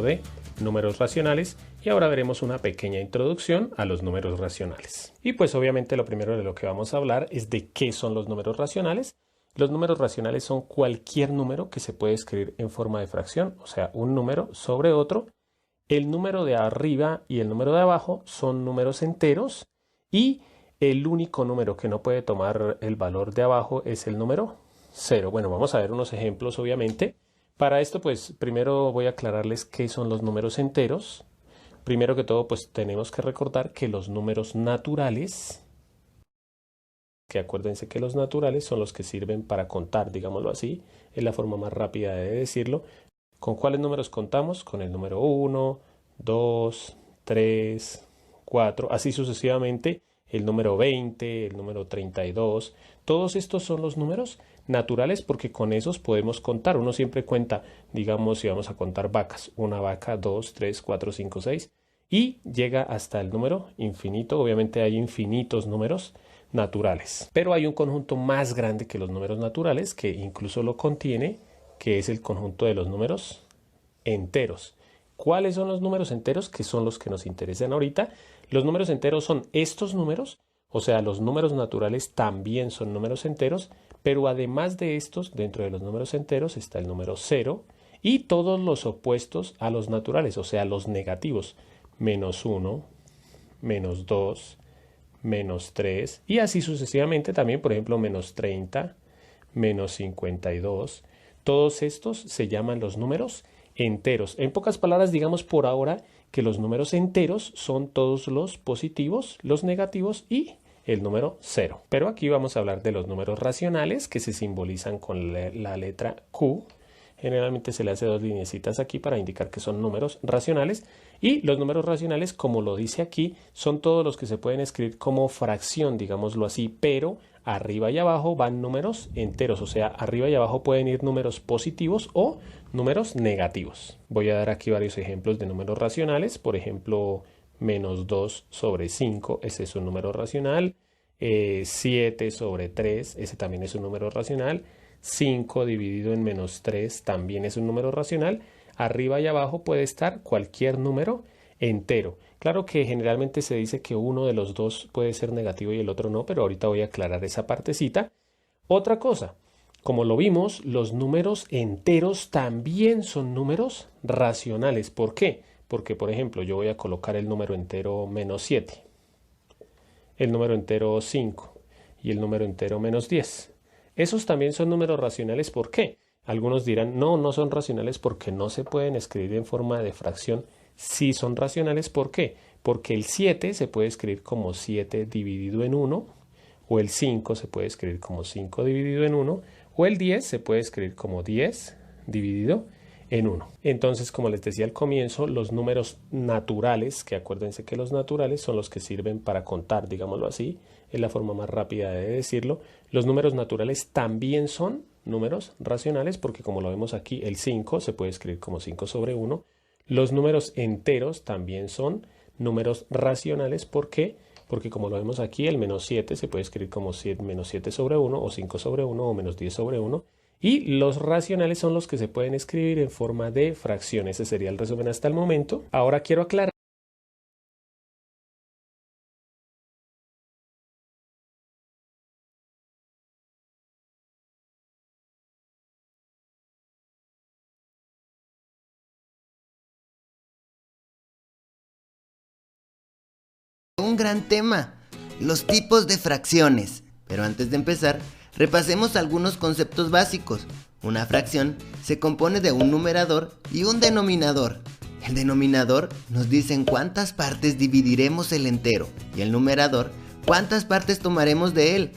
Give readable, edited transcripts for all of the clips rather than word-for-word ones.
de números racionales y ahora veremos una pequeña introducción a los números racionales. Y pues obviamente lo primero de lo que vamos a hablar es de qué son los números racionales. Los números racionales son cualquier número que se puede escribir en forma de fracción, o sea, un número sobre otro. El número de arriba y el número de abajo son números enteros y el único número que no puede tomar el valor de abajo es el número 0. Bueno, vamos a ver unos ejemplos obviamente. Para esto, pues, primero voy a aclararles qué son los números enteros. Primero que todo, pues, tenemos que recordar que los números naturales, que acuérdense que los naturales son los que sirven para contar, digámoslo así, es la forma más rápida de decirlo. ¿Con cuáles números contamos? Con el número 1, 2, 3, 4, así sucesivamente, el número 20, el número 32, todos estos son los números naturales porque con esos podemos contar. Uno siempre cuenta, digamos, si vamos a contar vacas, una vaca, 2, 3, 4, 5, 6 y llega hasta el número infinito. Obviamente hay infinitos números naturales, pero hay un conjunto más grande que los números naturales que incluso lo contiene, que es el conjunto de los números enteros. ¿Cuáles son los números enteros? Que son los que nos interesan ahorita. Los números enteros son estos números, o sea, los números naturales también son números enteros, pero además de estos, dentro de los números enteros está el número 0 y todos los opuestos a los naturales, o sea, los negativos, menos 1, menos 2, menos 3 y así sucesivamente también, por ejemplo, menos 30, menos 52. Todos estos se llaman los números enteros. En pocas palabras, digamos por ahora que los números enteros son todos los positivos, los negativos y el número 0. Pero aquí vamos a hablar de los números racionales que se simbolizan con la letra Q. Generalmente se le hace dos lineecitas aquí para indicar que son números racionales. Y los números racionales, como lo dice aquí, son todos los que se pueden escribir como fracción, digámoslo así, pero arriba y abajo van números enteros, o sea, arriba y abajo pueden ir números positivos o números negativos. Voy a dar aquí varios ejemplos de números racionales, por ejemplo, menos 2 sobre 5, ese es un número racional, 7 sobre 3, ese también es un número racional, 5 dividido en menos 3 también es un número racional. Arriba y abajo puede estar cualquier número entero. Claro que generalmente se dice que uno de los dos puede ser negativo y el otro no, pero ahorita voy a aclarar esa partecita. Otra cosa, como lo vimos, los números enteros también son números racionales. ¿Por qué? Porque, por ejemplo, yo voy a colocar el número entero menos 7, el número entero 5 y el número entero menos 10. Esos también son números racionales. ¿Por qué? Algunos dirán, no, no son racionales porque no se pueden escribir en forma de fracción. Sí son racionales. ¿Por qué? Porque el 7 se puede escribir como 7 dividido en 1, o el 5 se puede escribir como 5 dividido en 1, o el 10 se puede escribir como 10 dividido en 1. Entonces, como les decía al comienzo, los números naturales, que acuérdense que los naturales son los que sirven para contar, digámoslo así, es la forma más rápida de decirlo. Los números naturales también son números racionales porque, como lo vemos aquí, el 5 se puede escribir como 5 sobre 1. Los números enteros también son números racionales. ¿Por qué? Porque, como lo vemos aquí, el menos 7 se puede escribir como menos 7 sobre 1 o 5 sobre 1 o menos 10 sobre 1. Y los racionales son los que se pueden escribir en forma de fracción. Ese sería el resumen hasta el momento. Ahora quiero aclarar. Un gran tema, los tipos de fracciones. Pero antes de empezar, repasemos algunos conceptos básicos. Una fracción se compone de un numerador y un denominador. El denominador nos dice en cuántas partes dividiremos el entero y el numerador cuántas partes tomaremos de él.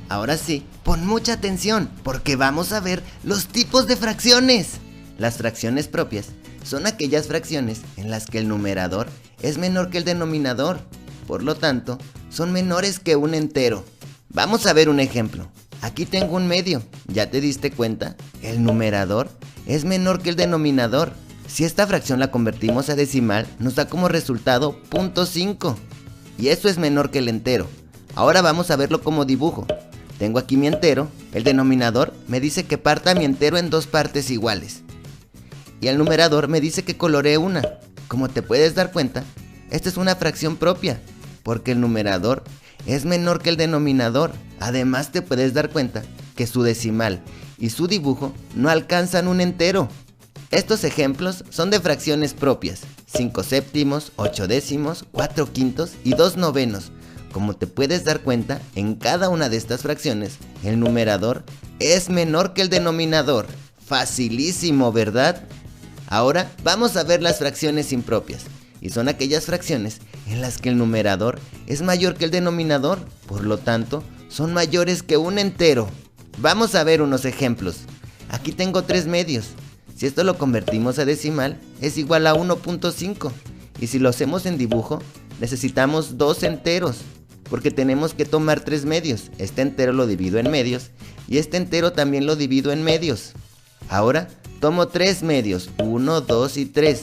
Ahora sí, pon mucha atención porque vamos a ver los tipos de fracciones. Las fracciones propias son aquellas fracciones en las que el numerador es menor que el denominador. Por lo tanto, son menores que un entero. Vamos a ver un ejemplo. Aquí tengo un medio. ¿Ya te diste cuenta? El numerador es menor que el denominador. Si esta fracción la convertimos a decimal, nos da como resultado 0.5. Y eso es menor que el entero. Ahora vamos a verlo como dibujo. Tengo aquí mi entero. El denominador me dice que parta mi entero en dos partes iguales. y el numerador me dice que coloree una. Como te puedes dar cuenta, esta es una fracción propia, porque el numerador es menor que el denominador. Además te puedes dar cuenta que su decimal y su dibujo no alcanzan un entero. Estos ejemplos son de fracciones propias: 5 séptimos, 8 décimos, 4 quintos y 2 novenos. Como te puedes dar cuenta, en cada una de estas fracciones, el numerador es menor que el denominador. Facilísimo, ¿verdad? Ahora vamos a ver las fracciones impropias, y son aquellas fracciones en las que el numerador es mayor que el denominador, por lo tanto, son mayores que un entero. Vamos a ver unos ejemplos. Aquí tengo 3 medios. Si esto lo convertimos a decimal, es igual a 1.5. Y si lo hacemos en dibujo, necesitamos 2 enteros, porque tenemos que tomar 3 medios. Este entero lo divido en medios, y este entero también lo divido en medios. Ahora, tomo 3 medios, 1, 2 y 3.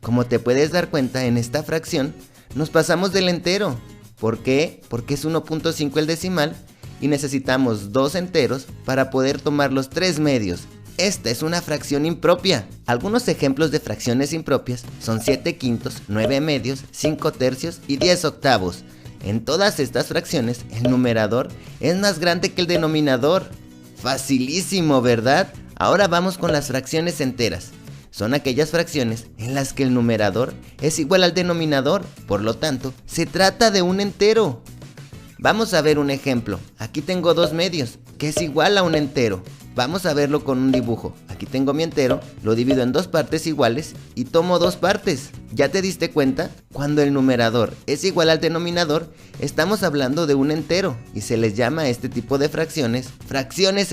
Como te puedes dar cuenta, en esta fracción, nos pasamos del entero. ¿Por qué? Porque es 1.5 el decimal, y necesitamos 2 enteros para poder tomar los 3 medios. Esta es una fracción impropia. Algunos ejemplos de fracciones impropias son 7 quintos, 9 medios, 5 tercios y 10 octavos. En todas estas fracciones, el numerador es más grande que el denominador. Facilísimo, ¿verdad? Ahora vamos con las fracciones enteras. Son aquellas fracciones en las que el numerador es igual al denominador, por lo tanto, se trata de un entero. Vamos a ver un ejemplo. Aquí tengo 2 medios, que es igual a un entero. Vamos a verlo con un dibujo. Aquí tengo mi entero, lo divido en 2 partes iguales y tomo 2 partes. ¿Ya te diste cuenta? Cuando el numerador es igual al denominador, estamos hablando de un entero y se les llama a este tipo de fracciones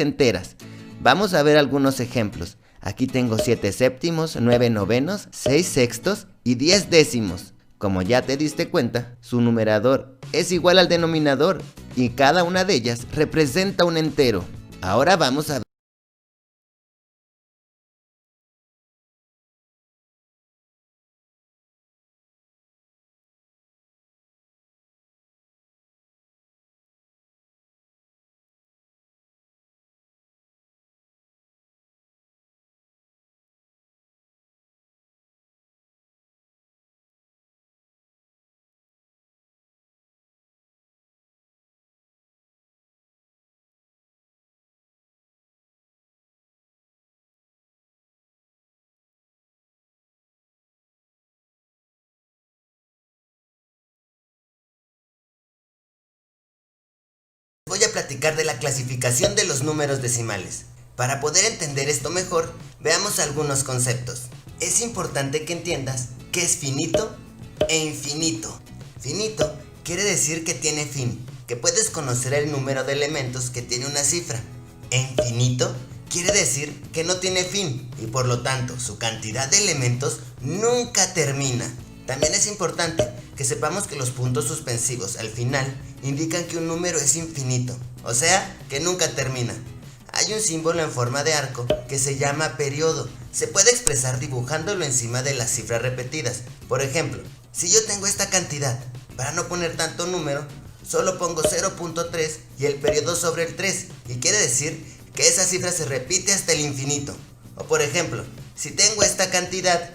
enteras. Vamos a ver algunos ejemplos. Aquí tengo 7 séptimos, 9 novenos, 6 sextos y 10 décimos. Como ya te diste cuenta, su numerador es igual al denominador y cada una de ellas representa un entero. Ahora vamos a ver. Voy a platicar de la clasificación de los números decimales. Para poder entender esto mejor, veamos algunos conceptos. Es importante que entiendas qué es finito e infinito. Finito quiere decir que tiene fin, que puedes conocer el número de elementos que tiene una cifra. E infinito quiere decir que no tiene fin y por lo tanto su cantidad de elementos nunca termina. También es importante que sepamos que los puntos suspensivos al final indican que un número es infinito, o sea, que nunca termina. Hay un símbolo en forma de arco que se llama periodo. Se puede expresar dibujándolo encima de las cifras repetidas. Por ejemplo, si yo tengo esta cantidad, para no poner tanto número, solo pongo 0.3 y el periodo sobre el 3, y quiere decir que esa cifra se repite hasta el infinito. O por ejemplo, si tengo esta cantidad,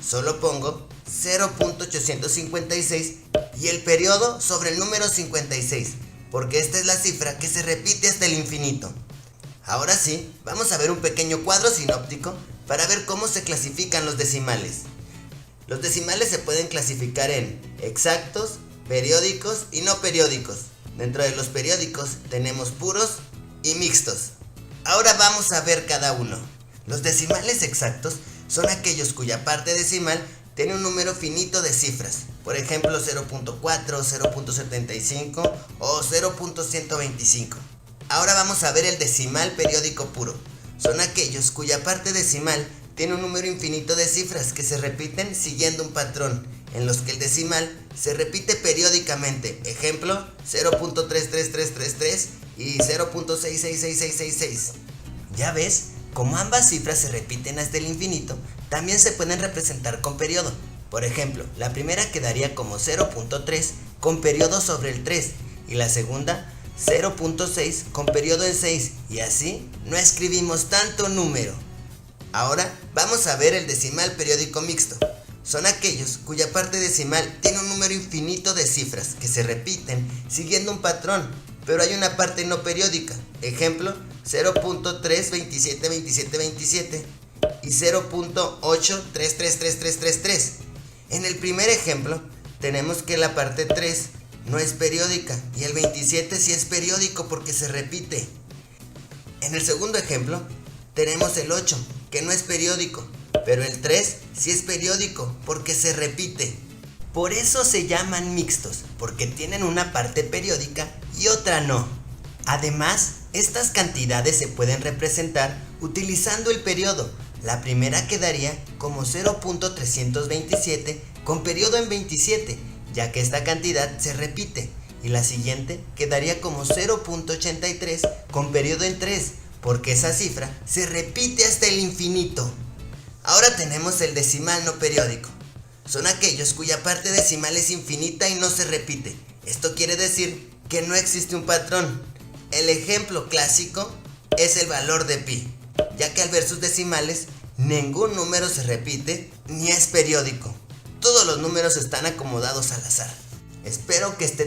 solo pongo 0.856 y el periodo sobre el número 56, porque esta es la cifra que se repite hasta el infinito. Ahora sí, vamos a ver un pequeño cuadro sinóptico para ver cómo se clasifican los decimales. Los decimales se pueden clasificar en exactos, periódicos y no periódicos. Dentro de los periódicos tenemos puros y mixtos. Ahora vamos a ver cada uno. Los decimales exactos son aquellos cuya parte decimal tiene un número finito de cifras, por ejemplo 0.4, 0.75 o 0.125. Ahora vamos a ver el decimal periódico puro. Son aquellos cuya parte decimal tiene un número infinito de cifras que se repiten siguiendo un patrón, en los que el decimal se repite periódicamente, ejemplo 0.33333 y 0.666666. ¿Ya ves? Como ambas cifras se repiten hasta el infinito, también se pueden representar con periodo. Por ejemplo, la primera quedaría como 0.3 con periodo sobre el 3 y la segunda 0.6 con periodo en 6, y así no escribimos tanto número. Ahora vamos a ver el decimal periódico mixto. Son aquellos cuya parte decimal tiene un número infinito de cifras que se repiten siguiendo un patrón, pero hay una parte no periódica. Ejemplo, 0.3272727 y 0.8333333. En el primer ejemplo, tenemos que la parte 3 no es periódica y el 27 sí es periódico porque se repite. En el segundo ejemplo, tenemos el 8, que no es periódico, pero el 3 sí es periódico porque se repite. Por eso se llaman mixtos, porque tienen una parte periódica y otra no. Además, estas cantidades se pueden representar utilizando el periodo. La primera quedaría como 0.327 con periodo en 27, ya que esta cantidad se repite. Y la siguiente quedaría como 0.83 con periodo en 3, porque esa cifra se repite hasta el infinito. Ahora tenemos el decimal no periódico. Son aquellos cuya parte decimal es infinita y no se repite. Esto quiere decir que no existe un patrón. El ejemplo clásico es el valor de pi, ya que al ver sus decimales, ningún número se repite ni es periódico. Todos los números están acomodados al azar. Espero que este